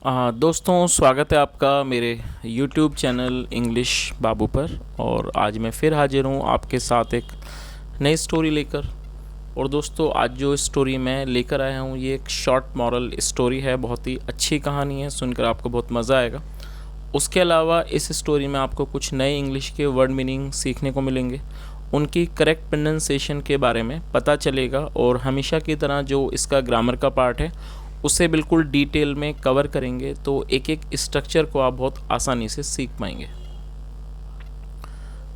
दोस्तों, स्वागत है आपका मेरे YouTube चैनल इंग्लिश बाबू पर। और आज मैं फिर हाजिर हूँ आपके साथ एक नई स्टोरी लेकर। और दोस्तों, आज जो स्टोरी मैं लेकर आया हूँ ये एक शॉर्ट मॉरल स्टोरी है। बहुत ही अच्छी कहानी है, सुनकर आपको बहुत मज़ा आएगा। उसके अलावा इस स्टोरी में आपको कुछ नए इंग्लिश के वर्ड मीनिंग सीखने को मिलेंगे, उनकी करेक्ट प्रोनाउंसिएशन के बारे में पता चलेगा। और हमेशा की तरह जो इसका ग्रामर का पार्ट है उसे बिल्कुल डिटेल में कवर करेंगे, तो एक एक स्ट्रक्चर को आप बहुत आसानी से सीख पाएंगे।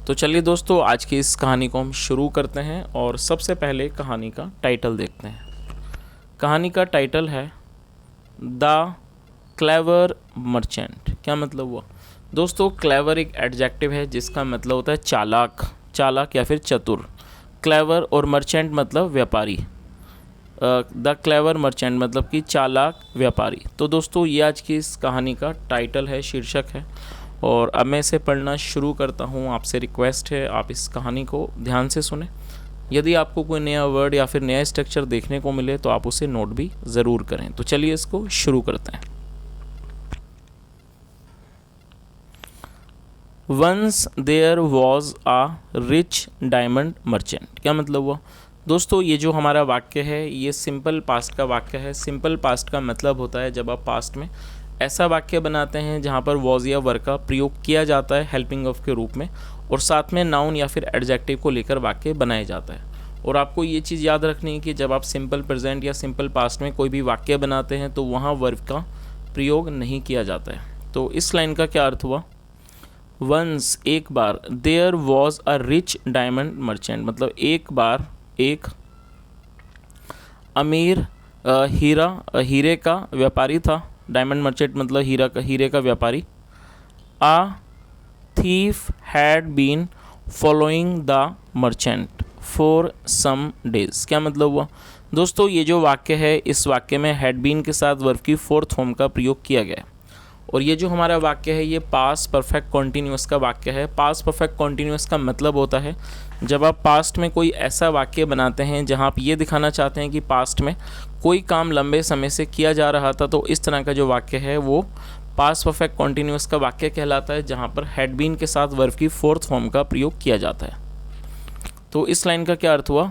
तो चलिए दोस्तों, आज की इस कहानी को हम शुरू करते हैं। और सबसे पहले कहानी का टाइटल देखते हैं। कहानी का टाइटल है द क्लेवर मर्चेंट। क्या मतलब हुआ दोस्तों? क्लेवर एक एडजेक्टिव है जिसका मतलब होता है चालाक, चालाक या फिर चतुर। क्लेवर और मर्चेंट मतलब व्यापारी। द क्लेवर मर्चेंट मतलब कि चालाक व्यापारी। तो दोस्तों, ये आज की इस कहानी का टाइटल है, शीर्षक है। और अब मैं इसे पढ़ना शुरू करता हूँ। आपसे रिक्वेस्ट है आप इस कहानी को ध्यान से सुने। यदि आपको कोई नया वर्ड या फिर नया स्ट्रक्चर देखने को मिले तो आप उसे नोट भी ज़रूर करें। तो चलिए इसको शुरू करते हैं। Once there was a rich diamond merchant. क्या मतलब हुआ दोस्तों? ये जो हमारा वाक्य है ये सिंपल पास्ट का वाक्य है। सिंपल पास्ट का मतलब होता है जब आप पास्ट में ऐसा वाक्य बनाते हैं जहाँ पर वॉज या वर का प्रयोग किया जाता है हेल्पिंग ऑफ के रूप में, और साथ में नाउन या फिर एडजेक्टिव को लेकर वाक्य बनाया जाता है। और आपको ये चीज़ याद रखनी है कि जब आप सिंपल प्रेजेंट या सिंपल पास्ट में कोई भी वाक्य बनाते हैं तो वहाँ वर्ब का प्रयोग नहीं किया जाता है। तो इस लाइन का क्या अर्थ हुआ? वंस एक बार, there was a rich diamond merchant मतलब एक बार एक अमीर हीरे का व्यापारी था। डायमंड मर्चेंट मतलब हीरे का व्यापारी। A thief had been following the merchant for some days. क्या मतलब हुआ दोस्तों? ये जो वाक्य है इस वाक्य में हैड बीन के साथ वर्ब की फोर्थ फॉर्म का प्रयोग किया गया है। और ये जो हमारा वाक्य है ये पास्ट परफेक्ट कॉन्टिन्यूअस का वाक्य है। पास्ट परफेक्ट कॉन्टिन्यूअस का मतलब होता है जब आप पास्ट में कोई ऐसा वाक्य बनाते हैं जहां आप ये दिखाना चाहते हैं कि पास्ट में कोई काम लंबे समय से किया जा रहा था, तो इस तरह का जो वाक्य है वो पास्ट परफेक्ट कॉन्टिन्यूअस का वाक्य कहलाता है, जहाँ पर हैड बीन के साथ वर्ब की फोर्थ फॉर्म का प्रयोग किया जाता है। तो इस लाइन का क्या अर्थ हुआ?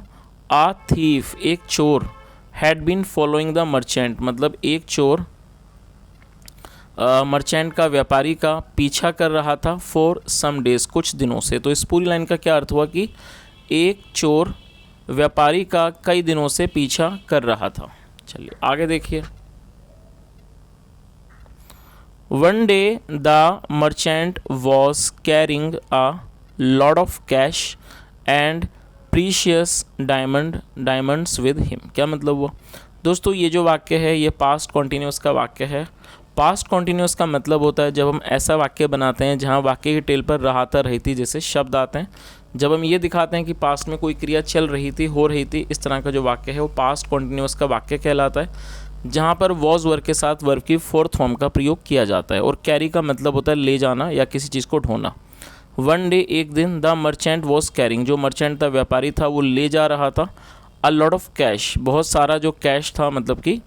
आ थीफ एक चोर, had been following the merchant मतलब एक चोर मर्चेंट का व्यापारी का पीछा कर रहा था फॉर सम डेज कुछ दिनों से। तो इस पूरी लाइन का क्या अर्थ हुआ कि एक चोर व्यापारी का कई दिनों से पीछा कर रहा था। चलिए आगे देखिए। One day the merchant was carrying a lot of cash and precious diamonds with him. क्या मतलब हुआ दोस्तों? ये जो वाक्य है ये पास्ट कॉन्टिन्यूअस का वाक्य है। पास्ट कॉन्टिन्यूअस का मतलब होता है जब हम ऐसा वाक्य बनाते हैं जहां वाक्य की टेल पर रहा रहती जैसे शब्द आते हैं। जब हम ये दिखाते हैं कि पास्ट में कोई क्रिया चल रही थी, हो रही थी, इस तरह का जो वाक्य है वो पास्ट कॉन्टिन्यूअस का वाक्य कहलाता है, जहां पर वॉज वर्ब के साथ वर्ब की फोर्थ फॉर्म का प्रयोग किया जाता है। और कैरी का मतलब होता है ले जाना या किसी चीज़ को ढोना। वन डे एक दिन, द मर्चेंट वॉज कैरिंग जो मर्चेंट था व्यापारी था वो ले जा रहा था। अ लॉट ऑफ कैश बहुत सारा जो कैश था मतलब कि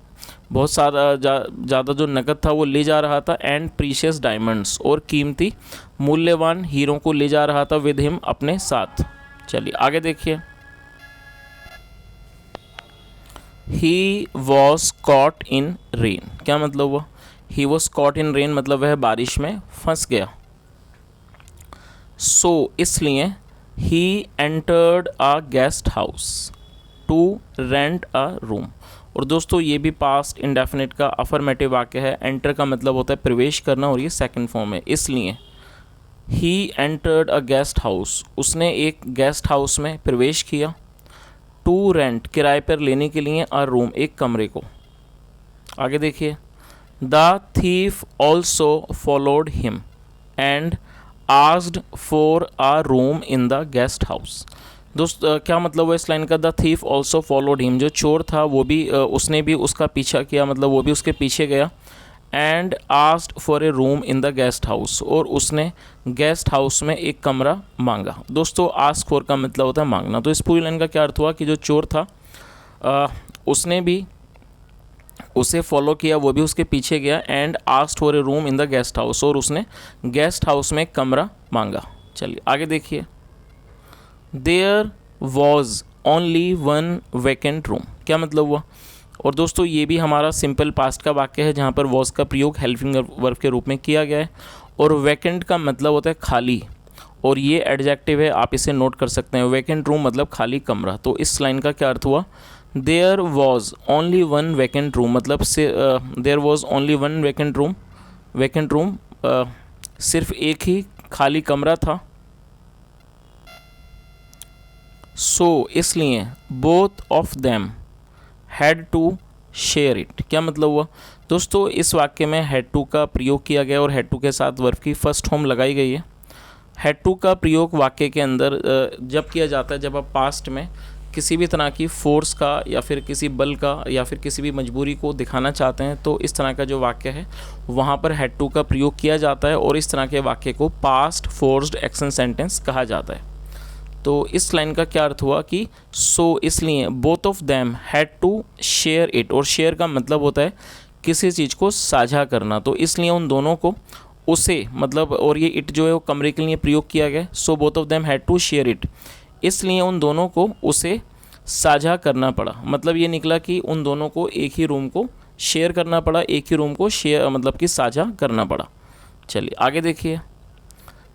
बहुत सारा ज़्यादा जो नकद था वो ले जा रहा था। एंड प्रीशियस डायमंड्स और कीमती मूल्यवान हीरों को ले जा रहा था विद हिम अपने साथ। चलिए आगे देखिए। He was caught in rain. क्या मतलब हुआ? He was caught in rain मतलब वह बारिश में फंस गया। सो इसलिए he entered a guest house to rent a room. और दोस्तों ये भी पास्ट इंडेफिनिट का अफर्मेटिव वाक्य है। एंटर का मतलब होता है प्रवेश करना और ये सेकंड फॉर्म है। इसलिए he entered a guest house उसने एक गेस्ट हाउस में प्रवेश किया। टू रेंट किराए पर लेने के लिए, अ रूम एक कमरे को। आगे देखिए। The thief also followed him and asked for a room in the guest house. क्या मतलब है इस लाइन का? The thief also followed him जो चोर था वो भी उसने भी उसका पीछा किया मतलब वो भी उसके पीछे गया। And asked for a room in the guest house और उसने गेस्ट हाउस में एक कमरा मांगा। दोस्तों आस्क फॉर का मतलब होता है मांगना। तो इस पूरी लाइन का क्या अर्थ हुआ कि जो चोर था उसने भी उसे फॉलो किया, वो भी उसके पीछे गया, and asked for a room in the guest house, और उसने गेस्ट हाउस में कमरा मांगा। चलिए आगे देखिए, there was only one vacant room, क्या मतलब हुआ। और दोस्तों ये भी हमारा सिंपल पास्ट का वाक्य है जहाँ पर वॉज का प्रयोग हेल्पिंग वर्ब के रूप में किया गया है, और वैकेंट का मतलब होता है खाली, और ये एडजेक्टिव है, आप इसे नोट कर सकते हैं। वैकेंट रूम मतलब खाली कमरा। तो इस लाइन का क्या अर्थ हुआ, there was only one vacant room, मतलब से there was only one vacant room, vacant room सिर्फ एक ही खाली कमरा था। सो इसलिए both of them had to share it, क्या मतलब हुआ दोस्तों, इस वाक्य में हैड टू का प्रयोग किया गया और हैड टू के साथ वर्ब की फर्स्ट फॉर्म लगाई गई है। हैड टू का प्रयोग वाक्य के अंदर जब किया जाता है जब आप पास्ट में किसी भी तरह की फोर्स का या फिर किसी बल का या फिर किसी भी मजबूरी को दिखाना चाहते हैं, तो इस तरह का जो वाक्य है वहाँ पर हैड टू का प्रयोग किया जाता है, और इस तरह के वाक्य को पास्ट फोर्स्ड एक्शन सेंटेंस कहा जाता है। तो इस लाइन का क्या अर्थ हुआ कि सो इसलिए both of them had to share it, और शेयर का मतलब होता है किसी चीज़ को साझा करना, तो इसलिए उन दोनों को उसे मतलब, और ये इट जो है वो कमरे के लिए प्रयोग किया गया। So both of them had to share it, इसलिए उन दोनों को उसे साझा करना पड़ा। मतलब ये निकला कि उन दोनों को एक ही रूम को शेयर करना पड़ा, एक ही रूम को शेयर मतलब कि साझा करना पड़ा। चलिए आगे देखिए,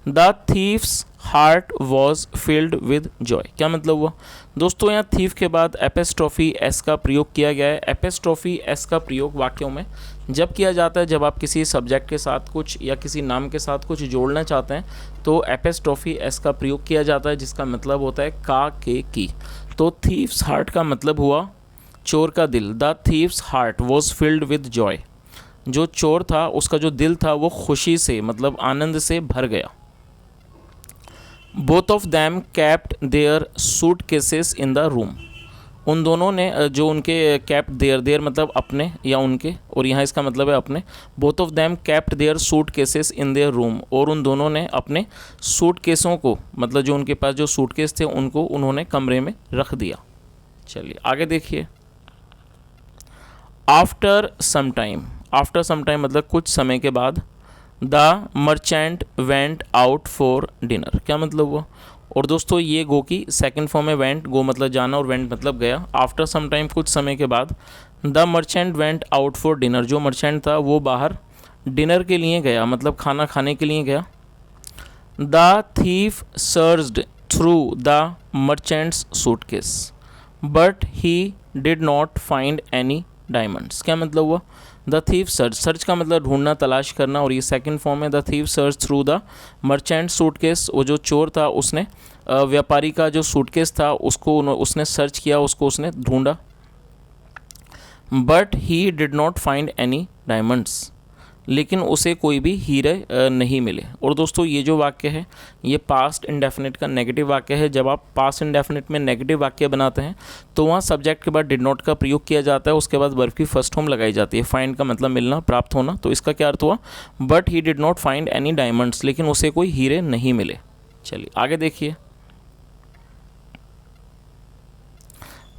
the thieves heart was filled with Joy, क्या मतलब हुआ दोस्तों, यहाँ थीफ के बाद एपेस्ट्रॉफी एस का प्रयोग किया गया है। एपेस्ट्रॉफी एस का प्रयोग वाक्यों में जब किया जाता है जब आप किसी सब्जेक्ट के साथ कुछ या किसी नाम के साथ कुछ जोड़ना चाहते हैं, तो एपेस्ट्रॉफी एस का प्रयोग किया जाता है, जिसका मतलब होता है का के की। तो थीफ्स हार्ट का मतलब हुआ चोर का दिल। The thieves heart was filled with Joy, जो चोर था उसका जो दिल था वो खुशी से मतलब आनंद से भर गया। Both of them kept their suitcases in the room, उन दोनों ने जो उनके कैप्ट देयर मतलब अपने या उनके, और यहाँ इसका मतलब है अपने। Both of them kept their suitcases in their room, और उन दोनों ने अपने सूट केसों को मतलब जो उनके पास जो सूट केस थे उनको उन्होंने कमरे में रख दिया। चलिए आगे देखिए, after some time, after some time मतलब कुछ समय के बाद। The merchant went out for dinner, क्या मतलब हुआ। और दोस्तों ये गो की सेकंड फॉर्म है वेंट, गो मतलब जाना और वेंट मतलब गया। आफ्टर सम टाइम कुछ समय के बाद, the merchant went out for dinner, जो मर्चेंट था वो बाहर डिनर के लिए गया मतलब खाना खाने के लिए गया। The thief searched through the merchants suitcase but he did not find any diamonds, क्या मतलब हुआ। द थीफ सर्च, सर्च का मतलब ढूंढना तलाश करना, और ये सेकंड फॉर्म है। The thief search through the merchant suitcase, वो जो चोर था उसने व्यापारी का जो सूटकेस था उसको उसने सर्च किया, उसको उसने ढूंढा। But he did not find any diamonds, लेकिन उसे कोई भी हीरे नहीं मिले। और दोस्तों ये जो वाक्य है ये पास्ट इंडेफिनिट का नेगेटिव वाक्य है। जब आप पास्ट इंडेफिनिट में नेगेटिव वाक्य बनाते हैं तो वहाँ सब्जेक्ट के बाद डिड नॉट का प्रयोग किया जाता है, उसके बाद वर्ब की फर्स्ट फॉर्म लगाई जाती है। फाइंड का मतलब मिलना, प्राप्त होना। तो इसका क्या अर्थ हुआ, but he did not find any diamonds, लेकिन उसे कोई हीरे नहीं मिले। चलिए आगे देखिए,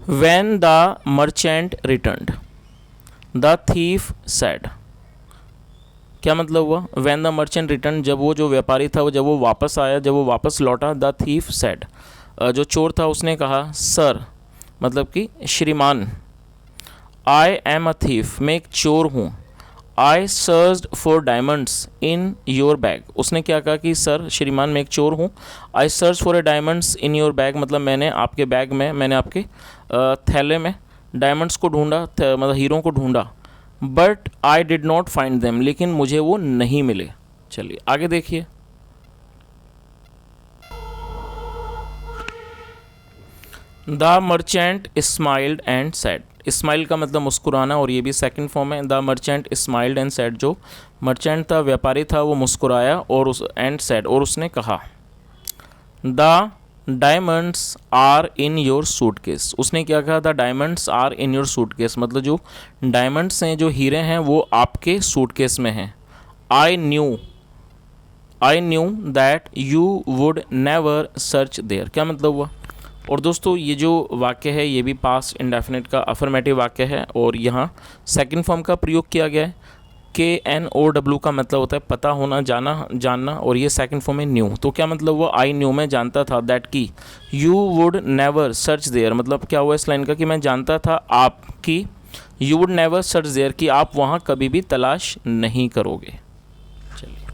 when the merchant returned the thief said, क्या मतलब हुआ। व्हेन द मर्चेंट रिटर्न, जब वो जो व्यापारी था वो जब वो वापस आया, जब वो वापस लौटा। द थीफ सेड, जो चोर था उसने कहा, सर मतलब कि श्रीमान, आई एम अ थीफ, मैं एक चोर हूँ। I searched for diamonds in your bag, उसने क्या कहा कि सर श्रीमान मैं एक चोर हूँ। I search for a diamonds in your bag, मतलब मैंने आपके बैग में, मैंने आपके थैले में डायमंड्स को ढूंढा, मतलब हीरों को ढूंढा। But I did not find them, लेकिन मुझे वो नहीं मिले। चलिए आगे देखिए, the merchant smiled and said, smile का मतलब मुस्कुराना, और ये भी सेकंड फॉर्म है। The merchant smiled and said, जो मर्चेंट था व्यापारी था वो मुस्कुराया और उस एंड सेड, और उसने कहा, the diamonds are in your suitcase, उसने क्या कहा, the diamonds are in your suitcase, मतलब जो डायमंड्स हैं, जो हीरे हैं वो आपके सूटकेस में हैं। I knew that you would never search there, क्या मतलब हुआ। और दोस्तों ये जो वाक्य है ये भी पास्ट इंडेफिनिट का अफर्मेटिव वाक्य है और यहाँ सेकंड फॉर्म का प्रयोग किया गया है। KNOW का मतलब होता है पता होना, जानना, और ये सेकंड फॉर्म है न्यू। तो क्या मतलब हुआ, आई न्यू, मैं जानता था, दैट की you would never search there, मतलब क्या हुआ इस लाइन का कि मैं जानता था आपकी, you would never search there कि आप वहाँ कभी भी तलाश नहीं करोगे। चलिए,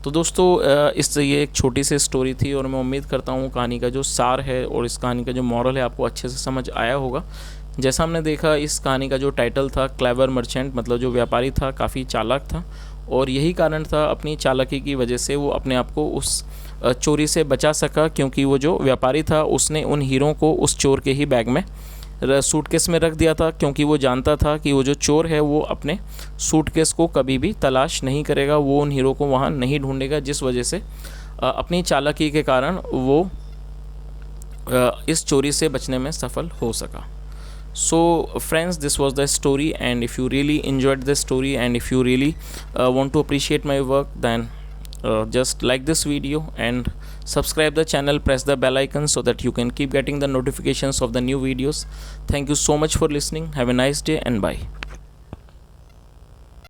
तो दोस्तों ये एक छोटी सी स्टोरी थी और मैं उम्मीद करता हूँ कहानी का जो सार है और इस कहानी का जो मॉरल है आपको अच्छे से समझ आया होगा। जैसा हमने देखा इस कहानी का जो टाइटल था क्लेवर मर्चेंट, मतलब जो व्यापारी था काफ़ी चालाक था और यही कारण था अपनी चालाकी की वजह से वो अपने आप को उस चोरी से बचा सका, क्योंकि वो जो व्यापारी था उसने उन हीरों को उस चोर के ही बैग में सूटकेस में रख दिया था, क्योंकि वो जानता था कि वो जो चोर है वो अपने सूटकेस को कभी भी तलाश नहीं करेगा, वो उन हीरो को वहाँ नहीं ढूंढेगा, जिस वजह से अपनी चालाकी के कारण वो इस चोरी से बचने में सफल हो सका। So friends, this was the story, and if you really enjoyed the story and if you really want to appreciate my work, then just like this video and subscribe the channel, press the bell icon so that you can keep getting the notifications of the new videos. Thank you so much for listening. Have a nice day and bye.